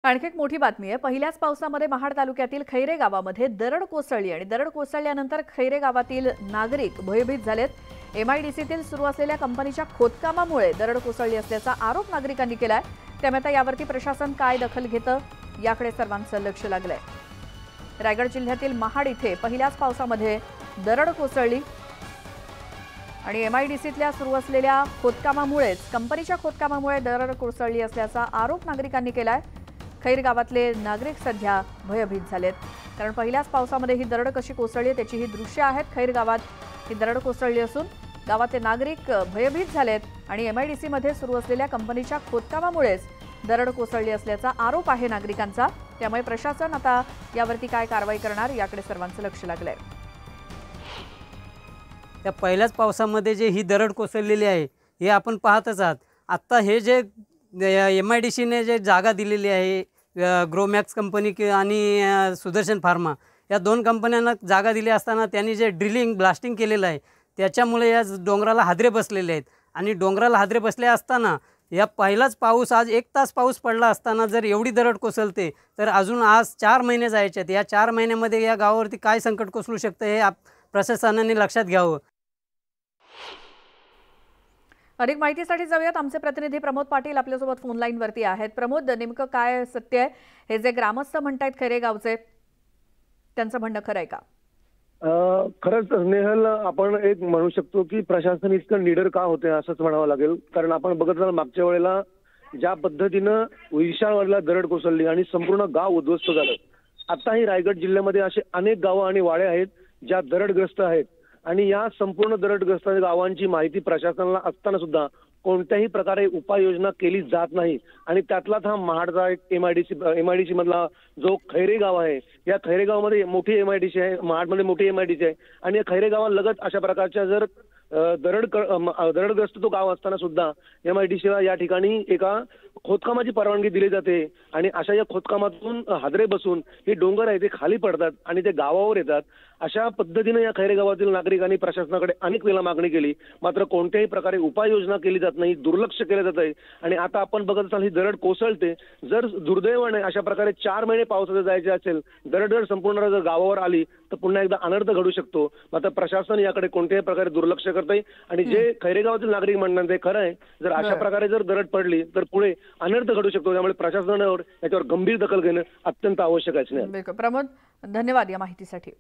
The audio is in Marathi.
आणखी एक मोठी बातमी आहे। पहिल्याच पावसामध्ये महाड तालुक्यातील खैरे गावामध्ये दरड कोसळली आणि दरड कोसळल्यानंतर खैरे गावातील नागरिक भयभीत झालेत। एमआयडीसीतील सुरू असलेल्या कंपनीच्या खोदकामामुळे दरड कोसळली असल्याचा आरोप नागरिकांनी केलाय। त्यामुळे आता यावरती प्रशासन काय दखल घेतं याकडे सर्वांचं लक्ष लागलंय। रायगड जिल्ह्यातील महाड इथे पहिल्याच पावसामध्ये दरड कोसळली आणि एमआयडीसीतल्या सुरू असलेल्या खोदकामामुळेच कंपनीच्या खोदकामामुळे दरड कोसळली असल्याचा आरोप नागरिकांनी केलाय। खैर गावातले नागरिक सध्या भयभीत झालेत, कारण पहिल्याच पावसामध्ये ही दरड कशी कोसळली त्याची ही दृश्य आहेत। खैर गावात ही दरड कोसळली असून गावातले नागरिक भयभीत झालेत आणि एमआयडीसी मध्ये सुरू असलेल्या कंपनीच्या खोदकामामुळेच दरड कोसळली असल्याचा आरोप आहे नागरिकांचा। त्यामुळे प्रशासन आता यावरती काय कारवाई करणार याकडे सर्वांचं लक्ष लागलंय। त्या पहिल्याच पावसामध्ये जे ही दरड कोसळलेली आहे हे आपण पाहतच आहात। आता हे जे एमआयडीसीने जे जागा दिलेली आहे, ग्रोमॅक्स कंपनी आणि सुदर्शन फार्मा या दोन कंपन्यांना जागा दिली असताना त्यांनी जे ड्रिलिंग ब्लास्टिंग केलेलं आहे त्याच्यामुळे या डोंगराला हादरे बसलेले आहेत। आणि डोंगराला हादरे बसले असताना या पहिलाच पाऊस, आज 1 तास पाऊस पडला असताना जर एवढी दरड कोसळते तर अजून आज 4 महिने जायचे आहेत। या 4 महिन्यामध्ये या गावावरती काय संकट कोसळू शकतं हे प्रशासनाने लक्षात घ्यावं। अधिक माहितीसाठी जाऊयात। आमचे प्रतिनिधी प्रमोद पाटील आपल्यासोबत फोन लाईन वरती आहेत। प्रमोद, नेमकं काय सत्य आहे? हे जे ग्रामस्थ म्हणतायत खैरे गावचे, त्यांचं म्हणणं खरं आहे का? खरंच नेहल, आपण एक म्हणू शकतो की प्रशासन इतकं निडर का होते असंच म्हणावं लागेल। कारण आपण बघितलं मागच्या वेळेला ज्या पद्धतीनं विशाळवाडीला दरड कोसळली आणि संपूर्ण गाव उद्ध्वस्त झालं, आताही रायगड जिल्ह्यामध्ये असे अनेक गावं आणि वाडे आहेत ज्या दरडग्रस्त आहेत। आणि या संपूर्ण दरडग्रस्त गावांची माहिती प्रशासनाला असताना सुद्धा कोणत्याही प्रकारे उपाययोजना केली जात नाही। आणि त्यातलाच हा महाडचा एक एमआयडीसी मधला जो खैरे गाव आहे, या खैरे गावामध्ये मोठी एमआयडीसी आहे, महाडमध्ये मोठी एमआयडीसी आहे। आणि या खैरे गावालगत अशा प्रकारच्या जर दरडग्रस्त तो गाव असताना सुद्धा एमआयडीसीला या ठिकाणी एका खोदकामाची परवानगी दिली जाते आणि अशा या खोदकामातून हादरे बसून हे डोंगर आहे ते खाली पडतात आणि ते गावावर येतात। अशा पद्धतीने या खैरे गावातील नागरिकांनी प्रशासनाकडे अनेक वेळा मागणी केली, मात्र कोणत्याही प्रकारे उपाययोजना केली जात नाही, दुर्लक्ष केलं जात आहे। आणि आता आपण बघत असाल ही दरड कोसळते। जर दुर्दैवाने अशा प्रकारे 4 महिने पावसाचे जायचे असेल, दरड जर संपूर्ण जर गावावर आली तर पुन्हा एकदा अनर्थ घडू शकतो। मात्र प्रशासन याकडे कोणत्याही प्रकारे दुर्लक्ष करते आणि जे खैरे गावातील नागरिक म्हणतात ते खरं आहे। जर अशा प्रकारे जर दरड पडली तर पुढे अनर्थ घडू शकतो। त्यामुळे प्रशासनावर याच्यावर गंभीर दखल घेणं अत्यंत आवश्यक आहे। बिलकुल प्रमोद, धन्यवाद या माहितीसाठी।